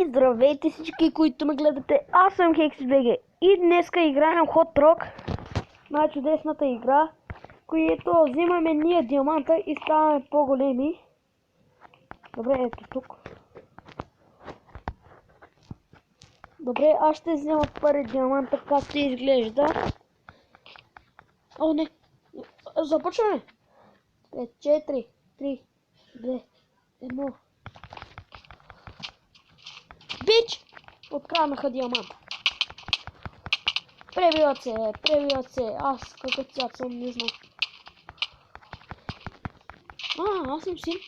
И здравейте всички, които ме гледате, аз съм HexBG и днеска играем Hot Rock, най-чудесната игра, която взимаме ние диаманта и ставаме по-големи. Добре, ето тук. Добре, аз ще взема първи диаманта, както изглежда. О, не! Започваме! 5, 4, 3, 2, 1. Бич! Откраднаха диаманта. Пребиват се. Аз какъв цвят съм, не знам. Аз съм син.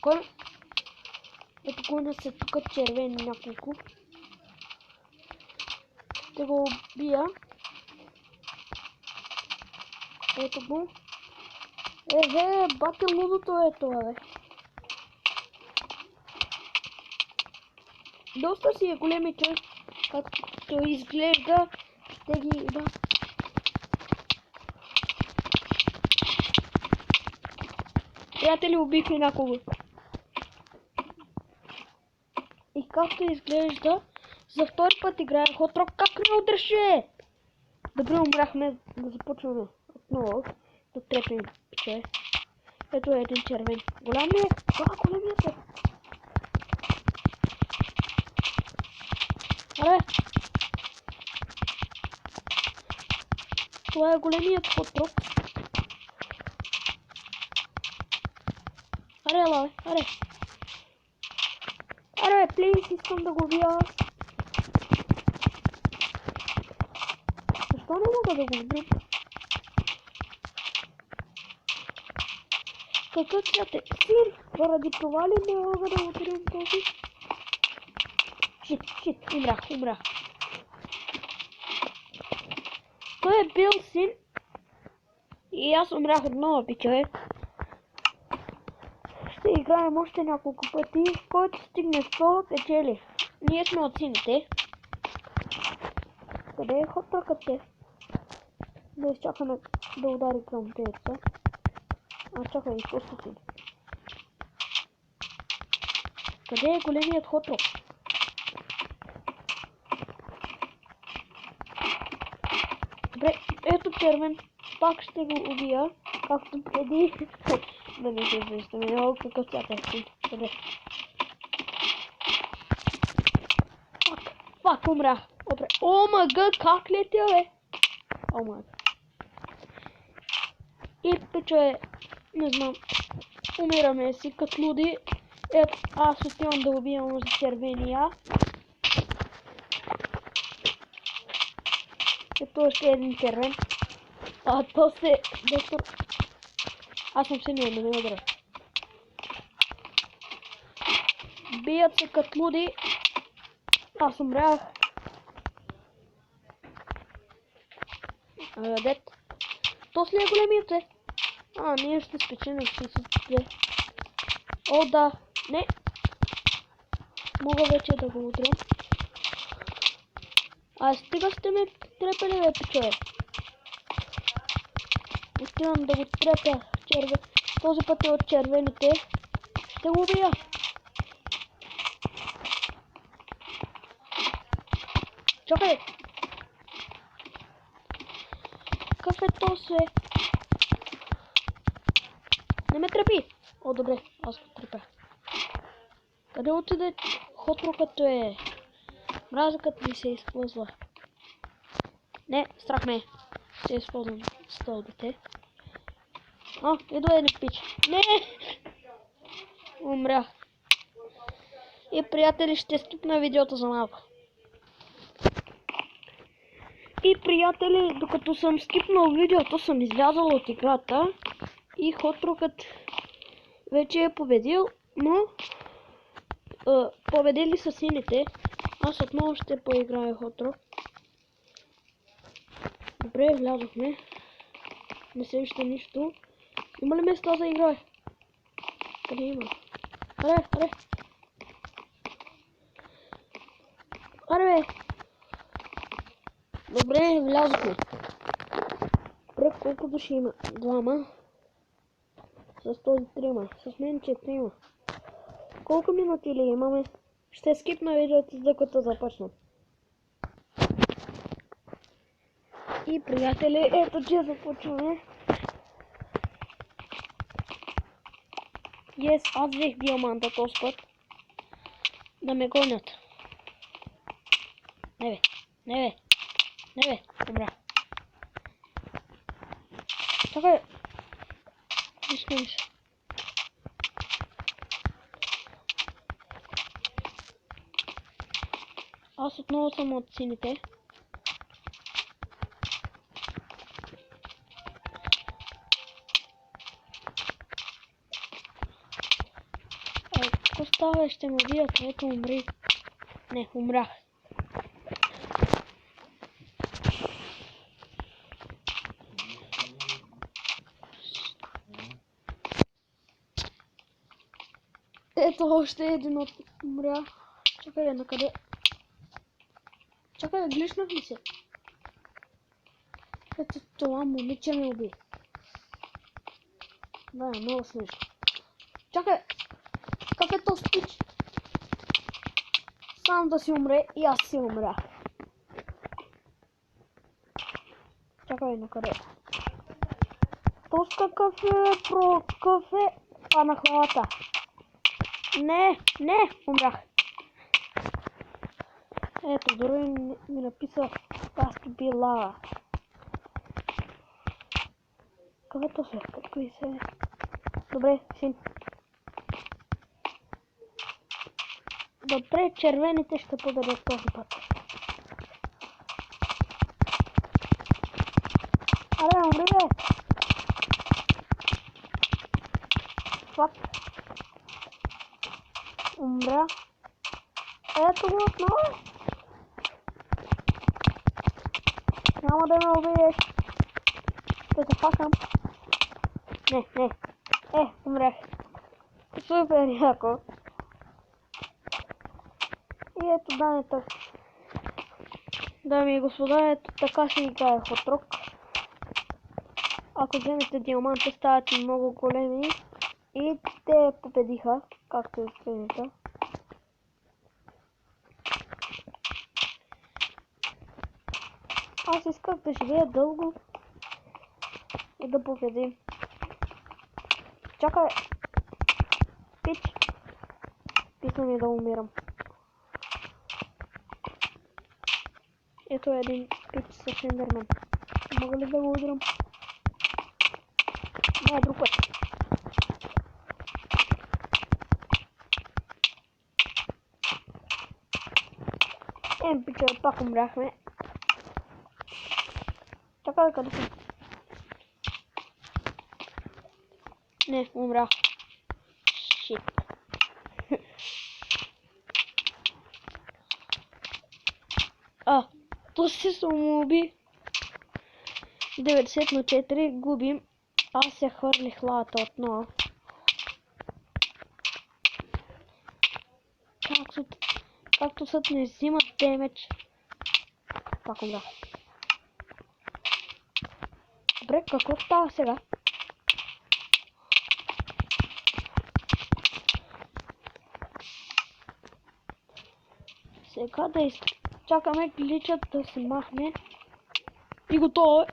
Кой? Ето гонят се тук червени няколко. Ще го убия. Ето го. Бате лудото е това, бе. Доста си е големи човек, както изглежда. Ще ги да. Приятели, убихме някого. И както изглежда, за втори път играем Hot Rock. Как ме удреше? Добре, умряхме. Да започваме отново. Да трепим пиче. Ето е един червен. Голям ли е? Големият е. Аре! Това е големият Hot Rock. Аре, ела, бе, аре! Аре, плиз, искам да го бия. Защо не мога да го убия? Какъв цвят е? Син! Поради това ли не мога да ударим този? Шит, умрях. Той е бил син. И аз умрях отново, пичове. Ще играем още няколко пъти. Който стигне 100, печели. Ние сме от сините. Къде е Hot Rock-ът? Да изчакаме да удари към теца. Чакай, изпусти си. Къде е големият Hot Rock? Добре, ето червен. Пак ще го убия. Както преди. Да не се връщаме. Много какъв цвят е. Добре. Пак умрях. Добре. О, мага, как летя, бе? О, мага. И пиче, не знам. Умираме си като луди. Ето, аз отивам да убивам за червения. Ето още един червен. После доктор. Аз съм силен, не ме ударя. Бият се като луди. Аз умрях. Дет. После е големият е. Ние ще спечелим 62. О, да. Не. Мога вече да го удрям. Стига сте ме трепели, бе, пичове. Отивам да го трепя червен. Този път е от червените. Ще го убия. Чакай. Какъв е този? Не ме трепи. О, добре. Аз го трепя. Къде отиде Hot Rock, като е? Мразъкът ми се използва. Не, страх ме. Ще използвам с това дете. Идва един пич. Не! Умрях. И, приятели, ще скипна видеото за малко. И, приятели, докато съм скипнал видеото, съм излязал от играта. И Hot Rock-ът вече е победил, но победили са сините. Аз отново ще поиграя Hot Rock. Добре, влязохме. Не се вижда нищо. Има ли места за игра? Къде има? Аре! Аре, бе! Добре, влязохме. Добре, колко души има? Двама. С този трима. С мен 4. Колко минути ли имаме? Ще скипна видеото, докато започнем. И приятели, ето че започваме. Аз взех диаманта този път. Да ме гонят. Не бе, добра. Чакай. Вижте. Аз отново съм от сините. Какво става? Ще ме убият. Ето умри. Не, умрях. Ето още един от умря. Чакай, накъде? Чакай, глишнах ли се? Ето това момиче ме уби. Да, много смешно. Чакай! Какъв е този пич? Сам да си умре и аз си умря. Чакай, накъде? Този какъв е? А, на хвалата. Не, умрях. Ето, дори ми написа Касто била. Какъв е този? Какви се? Добре, син. Добре, червените ще победят този път. Аре, умри бе! Фак. Умря. Ето го отново. Няма да ме убиеш. Ще се факам. Не. Умрях. Супер яко. И ето данета. Дами и господа, ето така се играе хотрок. Ако вземете диаманти, стават много големи. И те победиха, както и виждате. Аз исках да живея дълго и да победим. Чакай! Пич! Писна ми да умирам. Ето един пич с ендермен. Мога ли да го удрям? Не, друг път. Пича, пак умряхме. Чакай, къде съм? Не, умрях. Шит. То се самоуби. 90/4 губим. Аз се хвърлих лавата отново. Както съд не взимат демедж. Пак умрях. Добре, какво става сега? Сега да изчакаме гличът да се махне. И готово е.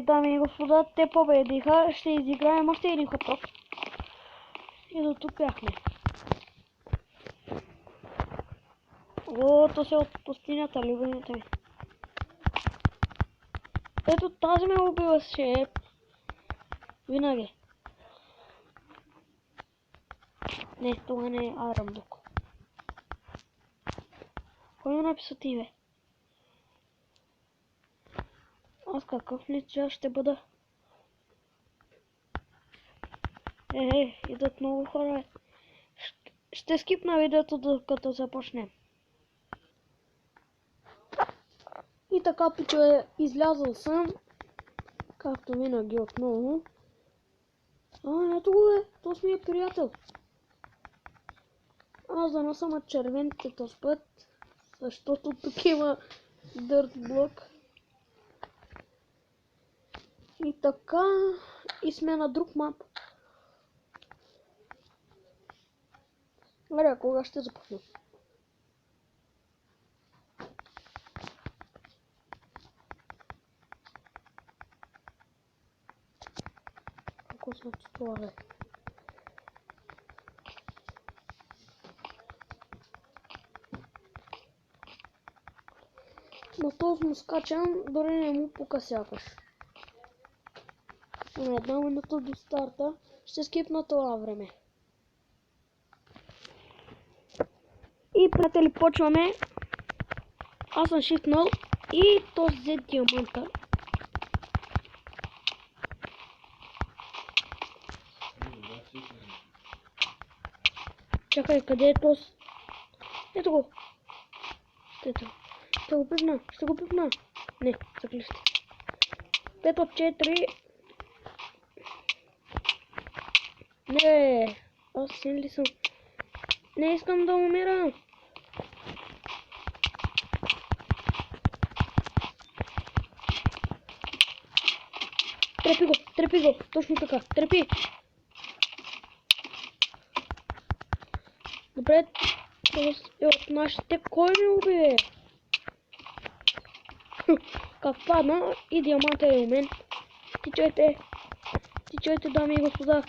Дами и господа, те победиха. Ще изиграем още един хотрок. И до тук бяхме. То се от пустинята, любимите ми. Ето тази ме убиваше. Винаги. Не, това не е Арамбук. Кой ме написа ти, бе? Аз какъв лица ще бъда? Идат много хора. Ще скипна видеото, докато започнем. И така, пичове, излязъл съм. Както винаги отново. Ето го е. То си ми е приятел. Аз да съм от червените този път. Защото тук има дърт блок. И така. И сме на друг мап. Аре, кога ще започнем? Колко значи това, бе? Но този му скачам, дори не му пука сякаш. На една минута до старта ще скипна това време. И, приятели, почваме. Аз съм шифнал и този взе диаманта. Чакай, къде е този? Ето го. Ето. Ще го пипна, ще го пипна. Не, заклещи. 5 от 4. Не, аз син ли съм? Не искам да умирам. Трепи го, точно така, трепи. Добре, това е от нашите. Кой ме уби? Как падна и диаманта е у мен. Ти чуйте, дами и господа.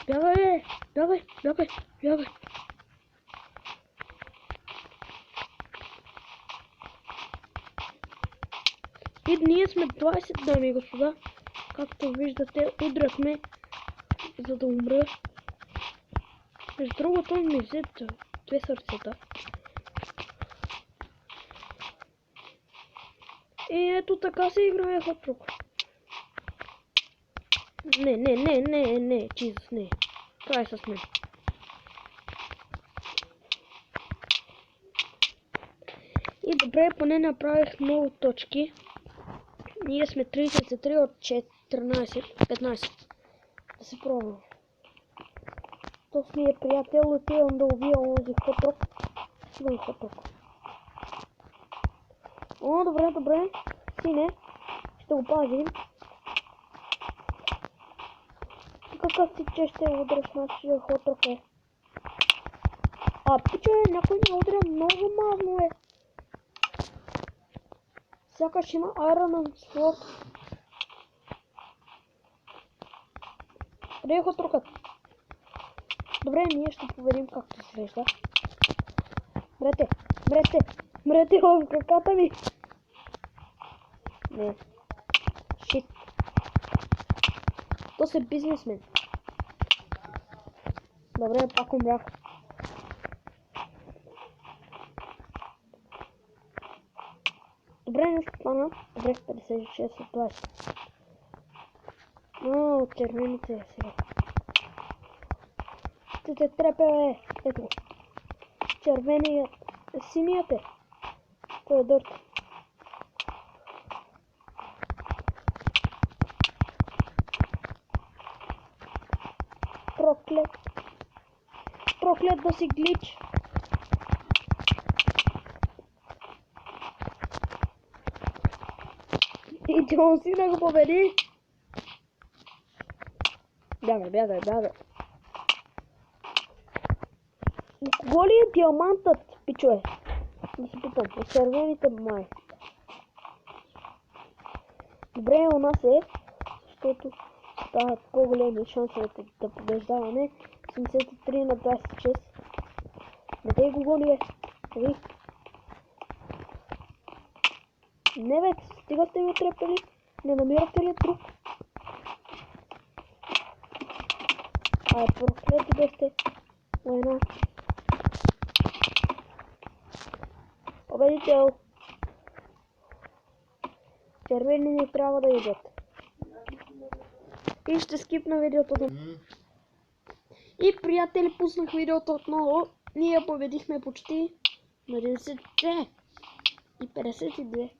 Бягай, бягай. И ние сме 20, дами и господа. Както виждате, удряхме, за да умра. Между другото ми взе 2 сърцета. И ето така се играе Hot Rock. Не, Jesus, не. Край с мен. И добре, поне направих много точки. Ние сме 33 от 14, 15. Да се пробвам. Този ми е приятел, отивам да убия онзи Hot Rock. Сигурно Hot Rock. О, добре. Сине. Ще го пазим. Какъв ти че ще удряш нашия Hot Rock е? Пичо е, някой ме удря много мазно е. Сякаш има Iron Sword. Къде е Hot Rock-ът? Добре, ние ще проверим както изглежда. Мрете в краката ми. Не. Шит. То се бизнесмен. Добре, пак умрях. Добре, нещо стана. Добре, 56 от 20. О, червените сега. Ще те трепе, бе. Ето. Червеният. Синият е. Той е дърт. Проклет да си глич. И Джон Сина го победи. Бягай. На кого ли е диамантът, пичове? Да се питам, от червените май. Добре, у нас е, защото стават по-големи шансовете да побеждаваме. 73 на 26. Не те го гони, бе. Ей. Не, бе, стига сте ми отрепели. Не намирате ли друг? Проклети бе сте. Война. Победител. Червени не трябва да идат. И ще скипна видеото. И, приятели, пуснах видеото отново. Ние победихме почти на 92 и 52.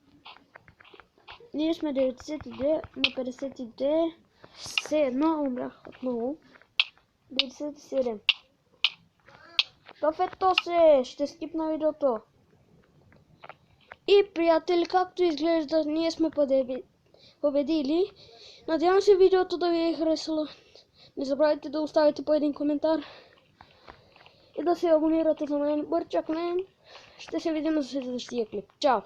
Ние сме 92 на 52. Все едно умрях отново. 97. Тофето се! Ще скипна видеото. И, приятели, както изглежда, ние сме победили. Надявам се видеото да ви е харесало. Не забравяйте да оставите по един коментар. И да се абонирате за мен. Бърчак мен. Ще се видим за следващия клип. Чао!